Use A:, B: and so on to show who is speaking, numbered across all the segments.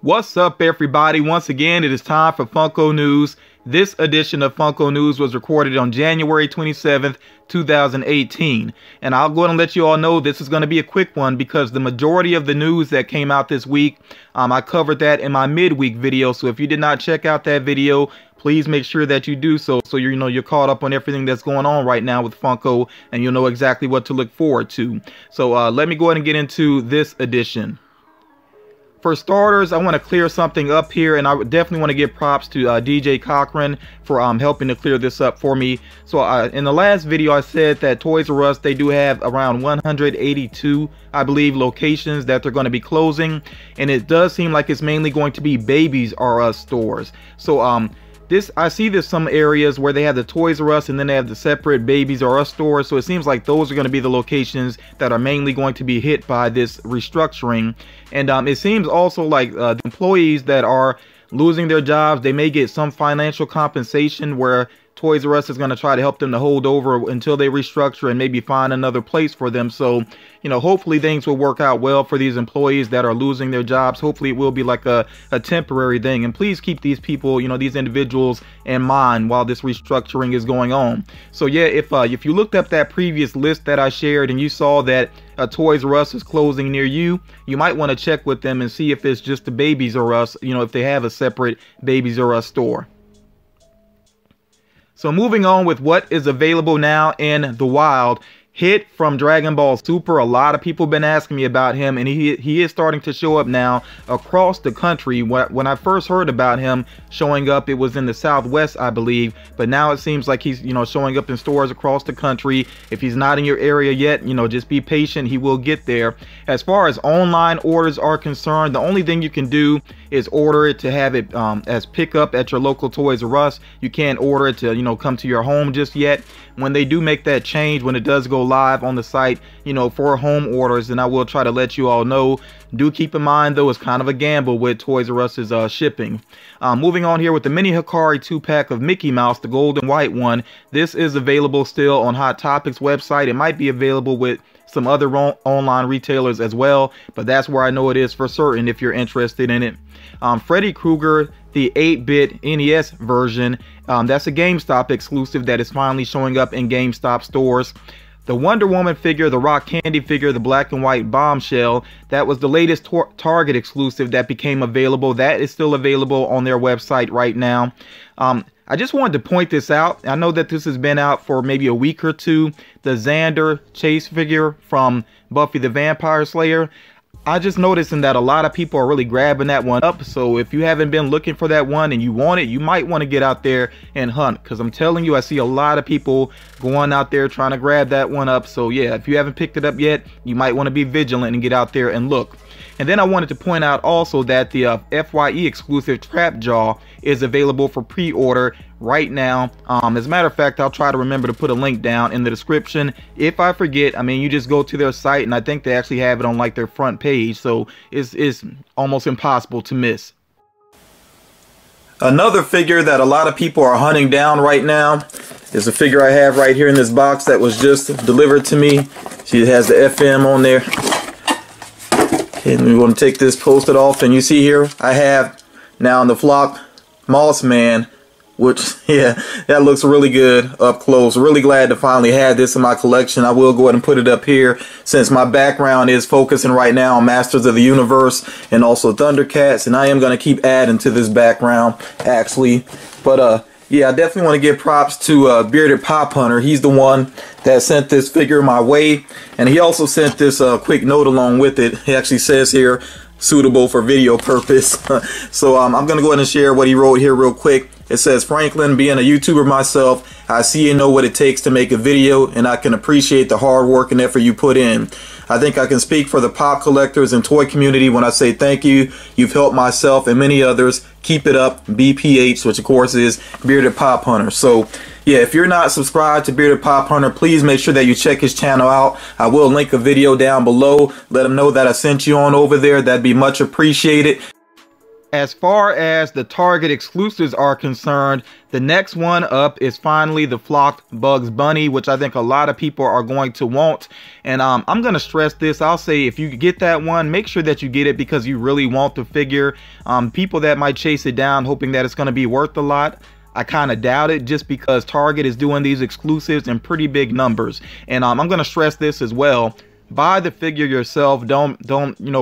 A: What's up, everybody? Once again, it is time for Funko News. This edition of Funko News was recorded on January 27th, 2018. And I'll go ahead and let you all know this is going to be a quick one because the majority of the news that came out this week, I covered that in my midweek video. So if you did not check out that video, please make sure that you do so you're caught up on everything that's going on right now with Funko and you'll know exactly what to look forward to. So let me go ahead and get into this edition. For starters, I want to clear something up here, and I would definitely want to give props to DJ Cochran for helping to clear this up for me. So in the last video, I said that Toys R Us, they do have around 182, I believe, locations that they're going to be closing, and it does seem like it's mainly going to be Babies R Us stores. So I see there's some areas where they have the Toys R Us and then they have the separate Babies R Us stores. So it seems like those are going to be the locations that are mainly going to be hit by this restructuring. And it seems also like the employees that are losing their jobs, they may get some financial compensation where Toys R Us is going to try to help them to hold over until they restructure and maybe find another place for them. So, hopefully things will work out well for these employees that are losing their jobs. Hopefully it will be like a temporary thing. And please keep these people, these individuals in mind while this restructuring is going on. So yeah, if you looked up that previous list that I shared and you saw that a Toys R Us is closing near you, you might want to check with them and see if it's just the Babies R Us, if they have a separate Babies R Us store. So moving on with what is available now in the wild. Hit from Dragon Ball Super. A lot of people have been asking me about him, and he is starting to show up now across the country. When I first heard about him showing up, it was in the Southwest, I believe, but now it seems like he's showing up in stores across the country. If he's not in your area yet, just be patient, he will get there. As far as online orders are concerned, the only thing you can do is order it to have it as pickup at your local Toys R Us. You can't order it to come to your home just yet. When they do make that change, when it does go live on the site, for home orders, and I will try to let you all know. Do keep in mind though, it's kind of a gamble with Toys R Us's shipping. Moving on here with the mini Hikari 2-pack of Mickey Mouse, the gold and white one. This is available still on Hot Topics website. It might be available with some other online retailers as well, but that's where I know it is for certain if you're interested in it. Freddy Krueger, the 8-bit NES version, that's a GameStop exclusive that is finally showing up in GameStop stores. The Wonder Woman figure, the Rock Candy figure, the black and white Bombshell, that was the latest Target exclusive that became available. That is still available on their website right now. I just wanted to point this out. I know that this has been out for maybe a week or two. The Xander Chase figure from Buffy the Vampire Slayer. I just noticing that a lot of people are really grabbing that one up. So if you haven't been looking for that one and you want it, you might want to get out there and hunt. Because I'm telling you, I see a lot of people going out there trying to grab that one up. So yeah, if you haven't picked it up yet, you might want to be vigilant and get out there and look. And then I wanted to point out also that the FYE Exclusive Trap Jaw is available for pre-order right now. As a matter of fact, I'll try to remember to put a link down in the description. If I forget, you just go to their site, and I think they actually have it on like their front page, so it's almost impossible to miss. Another figure that a lot of people are hunting down right now is a figure I have right here in this box that was just delivered to me. She has the FM on there. And we want to take this, post it off, and you see here I have now in the flock Moss Man, which yeah, that looks really good up close. Really glad to finally have this in my collection. I will go ahead and put it up here since my background is focusing right now on Masters of the Universe and also Thundercats, and I am going to keep adding to this background actually. But yeah, I definitely want to give props to Bearded Pop Hunter. He's the one that sent this figure my way, and he also sent this quick note along with it. He actually says here, suitable for video purpose. So I'm going to go ahead and share what he wrote here real quick. It says, Franklin, being a YouTuber myself, I see and know what it takes to make a video, and I can appreciate the hard work and effort you put in. I think I can speak for the pop collectors and toy community when I say thank you. You've helped myself and many others. Keep it up. BPH, which of course is Bearded Pop Hunter. So yeah, if you're not subscribed to Bearded Pop Hunter, please make sure that you check his channel out. I will link a video down below. Let him know that I sent you on over there. That'd be much appreciated. As far as the Target exclusives are concerned, the next one up is finally the flocked Bugs Bunny, which I think a lot of people are going to want. And I'm going to stress this. I'll say if you get that one, make sure that you get it because you really want the figure. People that might chase it down hoping that it's going to be worth a lot, I kind of doubt it, just because Target is doing these exclusives in pretty big numbers. And I'm going to stress this as well. Buy the figure yourself. Don't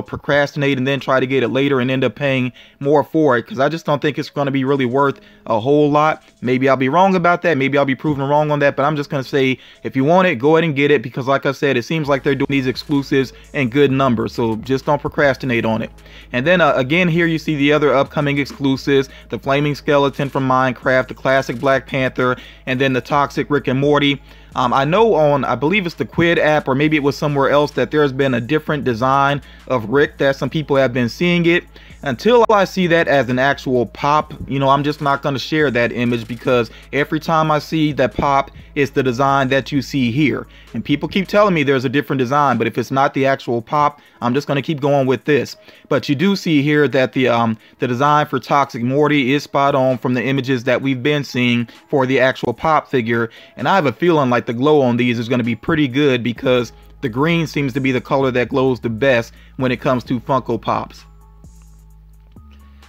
A: procrastinate and then try to get it later and end up paying more for it, because I just don't think it's going to be really worth a whole lot. Maybe I'll be wrong about that. Maybe I'll be proven wrong on that, but I'm just going to say if you want it, go ahead and get it, because like I said, it seems like they're doing these exclusives in good numbers, so just don't procrastinate on it. And then again, here you see the other upcoming exclusives: the Flaming Skeleton from Minecraft, the classic Black Panther, and then the Toxic Rick and Morty. I know on, I believe it's the Quid app, or maybe it was somewhere else, that there's been a different design of Rick that some people have been seeing it. Until I see that as an actual pop, I'm just not going to share that image, because every time I see that pop, it's the design that you see here. And people keep telling me there's a different design, but if it's not the actual pop, I'm just going to keep going with this. But you do see here that the design for Toxic Morty is spot on from the images that we've been seeing for the actual pop figure. And I have a feeling like the glow on these is going to be pretty good, because the green seems to be the color that glows the best when it comes to Funko Pops.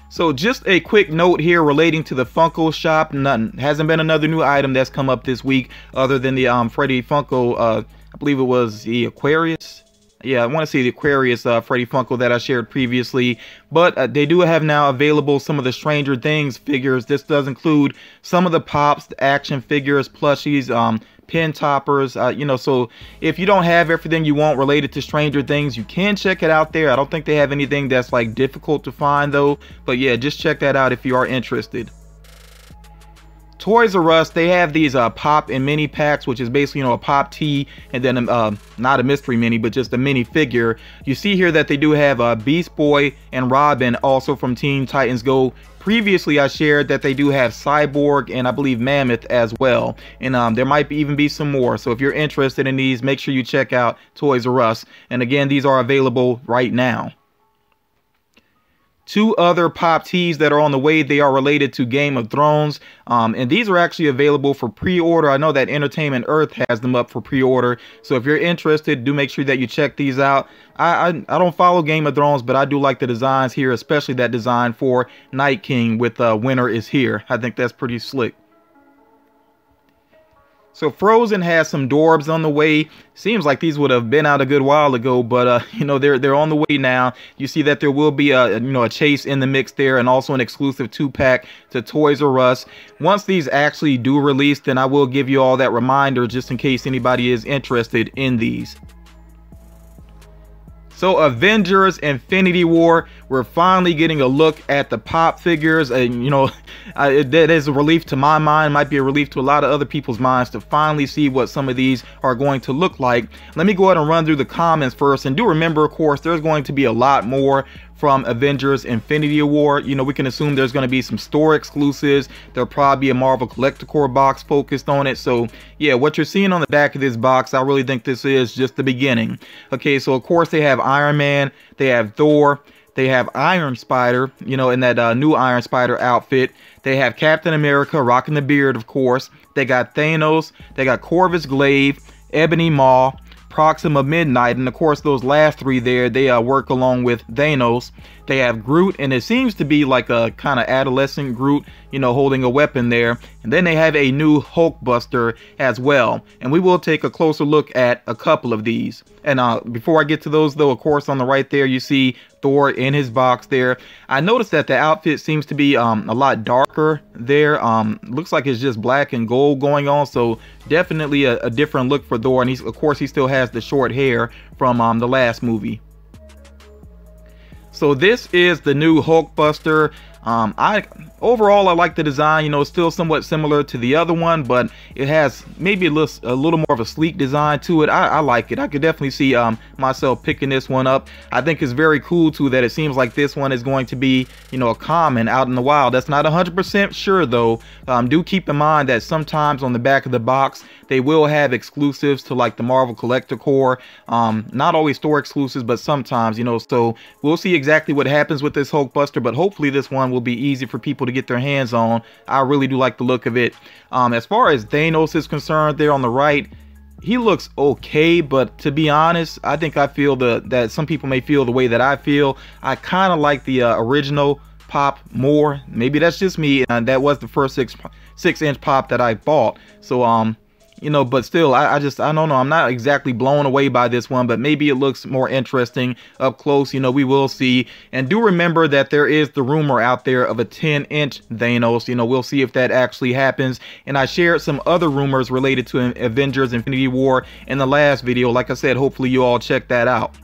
A: So just a quick note here relating to the Funko shop. Hasn't been another new item that's come up this week other than the Freddy Funko, I believe it was the Aquarius. Yeah, I want to say the Aquarius Freddy Funko that I shared previously. But they do have now available some of the Stranger Things figures. This does include some of the Pops, the action figures, plushies, pin toppers, so if you don't have everything you want related to Stranger Things, you can check it out there. I don't think they have anything that's like difficult to find though, but yeah, just check that out if you are interested. Toys R Us, they have these pop and mini packs, which is basically a pop tee and then not a mystery mini, but just a mini figure. You see here that they do have Beast Boy and Robin, also from Teen Titans Go. Previously, I shared that they do have Cyborg and I believe Mammoth as well. And there might even be some more. So if you're interested in these, make sure you check out Toys R Us. And again, these are available right now. Two other pop tees that are on the way, they are related to Game of Thrones, and these are actually available for pre-order. I know that Entertainment Earth has them up for pre-order, so if you're interested, do make sure that you check these out. I don't follow Game of Thrones, but I do like the designs here, especially that design for Night King with Winter is Here. I think that's pretty slick. So Frozen has some Dorbs on the way. Seems like these would have been out a good while ago, but they're on the way now. You see that there will be a chase in the mix there, and also an exclusive 2-pack to Toys R Us. Once these actually do release, then I will give you all that reminder just in case anybody is interested in these. So Avengers Infinity War, we're finally getting a look at the pop figures, and that is a relief to my mind, might be a relief to a lot of other people's minds to finally see what some of these are going to look like. Let me go ahead and run through the comments first, and do remember, of course, there's going to be a lot more from Avengers Infinity War. We can assume there's going to be some store exclusives. There'll probably be a Marvel Collector box focused on it. So yeah, what you're seeing on the back of this box, I really think this is just the beginning. Okay, so of course they have Iron Man, they have Thor, they have Iron Spider, in that new Iron Spider outfit. They have Captain America rocking the beard, of course. They got Thanos, they got Corvus Glaive, Ebony Maw, Proxima Midnight, and of course those last three there, they work along with Thanos. They have Groot, and it seems to be like a kind of adolescent Groot, holding a weapon there. And then they have a new Hulkbuster as well, and we will take a closer look at a couple of these. And before I get to those though, of course on the right there you see Thor in his box there. I noticed that the outfit seems to be a lot darker there. Looks like it's just black and gold going on, so definitely a different look for Thor. And of course he still has the short hair from the last movie. So this is the new Hulkbuster. Overall, I like the design. You know, it's still somewhat similar to the other one, but it has maybe a little more of a sleek design to it. I like it. I could definitely see myself picking this one up. I think it's very cool too that it seems like this one is going to be, you know, a common out in the wild. That's not 100% sure though. Do keep in mind that sometimes on the back of the box they will have exclusives to like the Marvel Collector Core. Not always store exclusives, but sometimes, you know. So we'll see exactly what happens with this Hulkbuster, but hopefully this one will be easy for people to get their hands on. I really do like the look of it. As far as Thanos is concerned, there on the right, he looks okay, but to be honest, I think I feel that some people may feel the way that I feel. I kind of like the original pop more. Maybe that's just me, and that was the first 6-inch pop that I bought. So you know, but still, I don't know. I'm not exactly blown away by this one, but maybe it looks more interesting up close. You know, we will see. And do remember that there is the rumor out there of a 10-inch Thanos. You know, we'll see if that actually happens. And I shared some other rumors related to Avengers Infinity War in the last video. Like I said, hopefully you all check that out.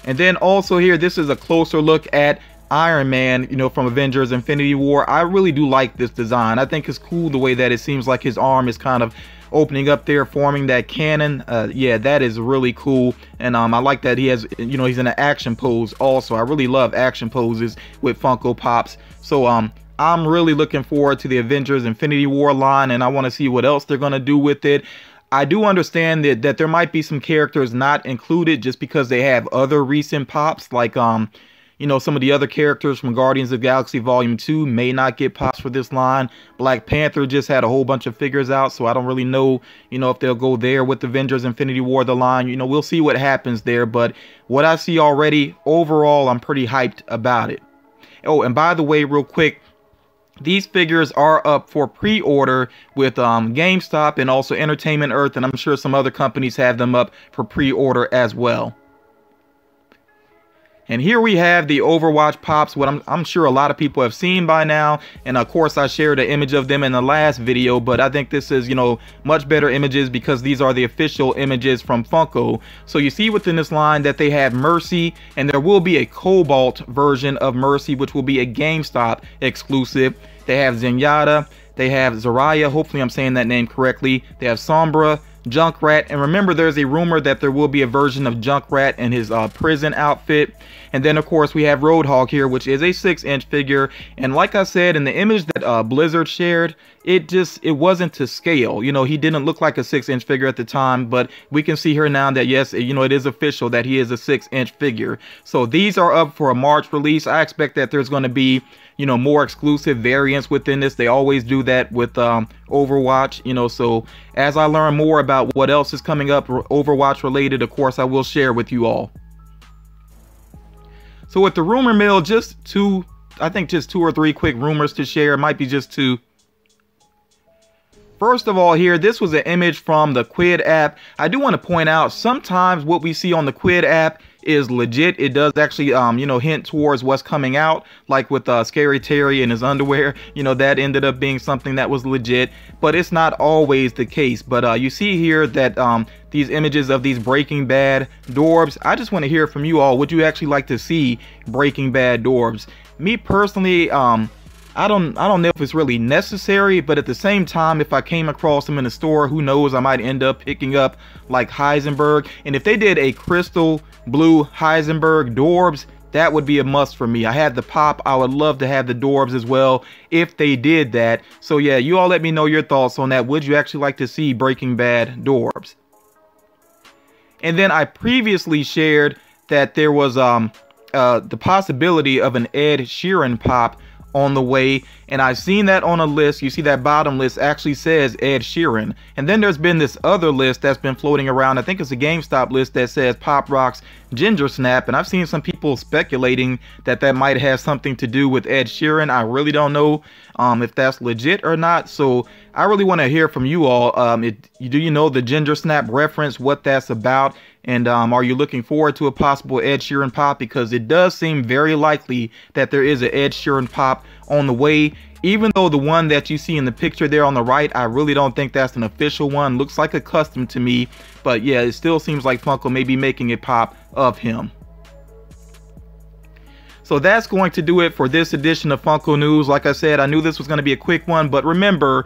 A: And then also here, this is a closer look at Iron Man, you know, from Avengers Infinity War. I really do like this design. I think it's cool the way that it seems like his arm is kind of opening up there, forming that cannon. Yeah, that is really cool. And I like that he has, you know, he's in an action pose also. I really love action poses with Funko Pops. So I'm really looking forward to the Avengers Infinity War line, and I want to see what else they're going to do with it. I do understand that there might be some characters not included just because they have other recent pops, like you know, some of the other characters from Guardians of the Galaxy Volume 2 may not get pops for this line. Black Panther just had a whole bunch of figures out, so I don't really know, you know, if they'll go there with Avengers Infinity War, the line. You know, we'll see what happens there, but what I see already, overall, I'm pretty hyped about it. Oh, and by the way, real quick, these figures are up for pre-order with GameStop and also Entertainment Earth, and I'm sure some other companies have them up for pre-order as well. And here we have the Overwatch pops, what I'm sure a lot of people have seen by now. And of course, I shared an image of them in the last video, but I think this is, you know, much better images because these are the official images from Funko. So you see within this line that they have Mercy, and there will be a Cobalt version of Mercy, which will be a GameStop exclusive. They have Zenyatta, they have Zarya, hopefully I'm saying that name correctly. They have Sombra, Junkrat, and remember there's a rumor that there will be a version of Junkrat in his prison outfit. And then of course we have Roadhog here, which is a 6-inch figure, and like I said in the image that Blizzard shared, it wasn't to scale. You know, he didn't look like a 6-inch figure at the time, but we can see here now that yes, you know, it is official that he is a 6-inch figure. So these are up for a March release. I expect that there's going to be, you know, more exclusive variants within this. They always do that with Overwatch, you know. So as I learn more about what else is coming up Overwatch related, of course I will share with you all. So with the rumor mill, I think just two or three quick rumors to share. It might be just two. First of all, here, this was an image from the Quid app. I do want to point out, sometimes what we see on the Quid app is legit. It does actually, you know, hint towards what's coming out, like with Scary Terry and his underwear. You know, that ended up being something that was legit, but it's not always the case. But you see here that these images of these Breaking Bad Dorbs. I just want to hear from you all. Would you actually like to see Breaking Bad Dorbs? Me personally, I don't know if it's really necessary, but at the same time, if I came across them in the store, who knows, I might end up picking up like Heisenberg. And if they did a crystal blue Heisenberg Dorbs, that would be a must for me. I had the pop. I would love to have the Dorbs as well if they did that. So yeah, you all let me know your thoughts on that. Would you actually like to see Breaking Bad Dorbs? And then I previously shared that there was the possibility of an Ed Sheeran pop on the way, and I've seen that on a list. You see that bottom list actually says Ed Sheeran, and then there's been this other list that's been floating around. I think it's a GameStop list that says Pop Rock's Ginger Snap, and I've seen some people speculating that that might have something to do with Ed Sheeran. I really don't know if that's legit or not, so I really want to hear from you all. Do you know the Ginger Snap reference, what that's about? And are you looking forward to a possible Ed Sheeran pop? Because it does seem very likely that there is an Ed Sheeran pop on the way. Even though the one that you see in the picture there on the right, I really don't think that's an official one. Looks like a custom to me. But yeah, it still seems like Funko may be making a pop of him. So that's going to do it for this edition of Funko News. Like I said, I knew this was going to be a quick one, but remember,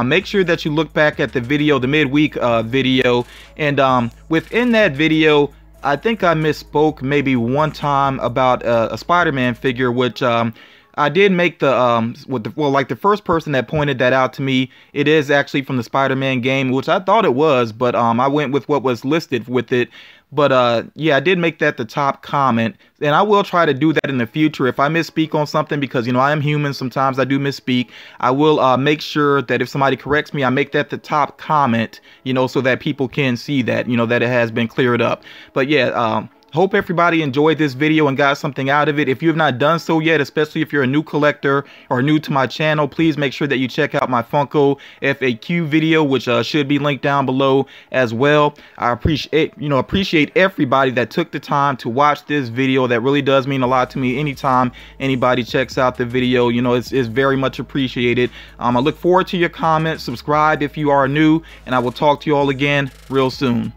A: make sure that you look back at the video, the midweek video, and within that video, I think I misspoke maybe one time about a Spider-Man figure, which I did make the like the first person that pointed that out to me, it is actually from the Spider-Man game, which I thought it was, but I went with what was listed with it. But yeah, I did make that the top comment, and I will try to do that in the future. If I misspeak on something, because you know I am human, sometimes I do misspeak, I will make sure that if somebody corrects me, I make that the top comment, you know, so that people can see that, you know, that it has been cleared up. But yeah, hope everybody enjoyed this video and got something out of it. If you have not done so yet, especially if you're a new collector or new to my channel, please make sure that you check out my Funko FAQ video, which should be linked down below as well. I appreciate everybody that took the time to watch this video. That really does mean a lot to me. Anytime anybody checks out the video, you know, it's very much appreciated. I look forward to your comments. Subscribe if you are new, and I will talk to you all again real soon.